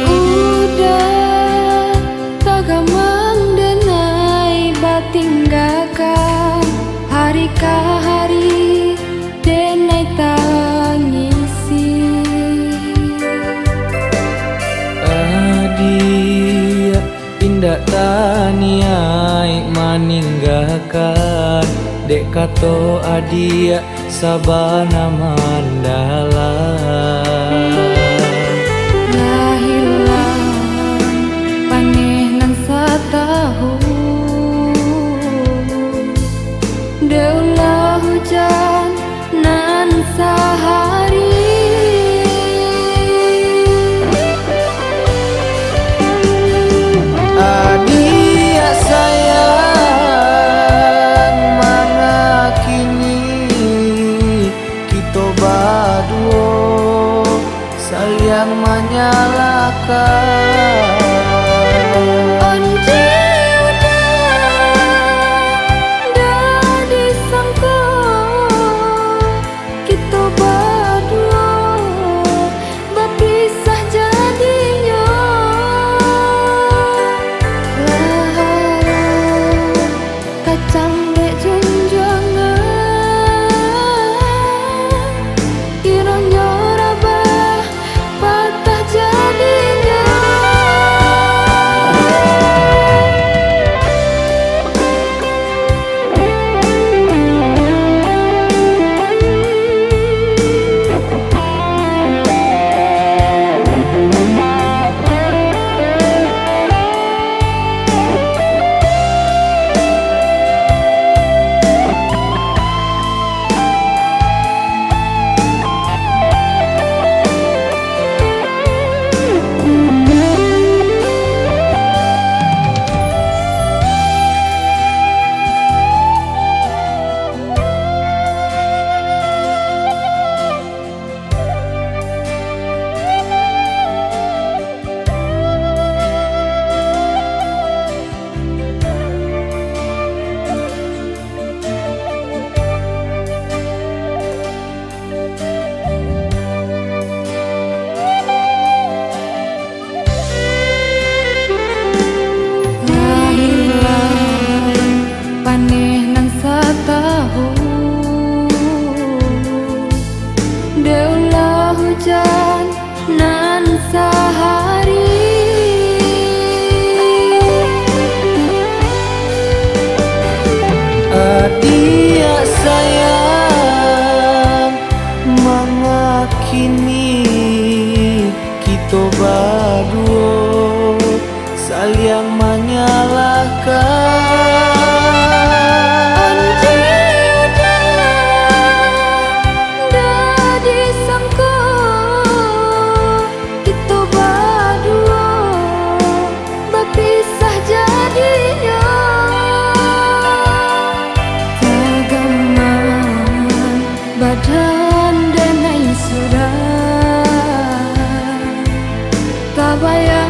Udah tagamang denai batinggakan hari ka hari denai tangisi Adia indah taniai maninggakan dek kato adia sabana mandalan lahilang paneh nan satahu deulah hujan nan sahari adia sayang mana kini kita berdua saling menyalahkan Onji udah disangka kita berdua berpisah jadinya larang kacang dek junjungan kiranya rabah patah jadinya. Paneh nan satahu deulah hujan nan sahari adia sayang mengakini kita berdua saling menyalahkan badan denai sudah tak bayar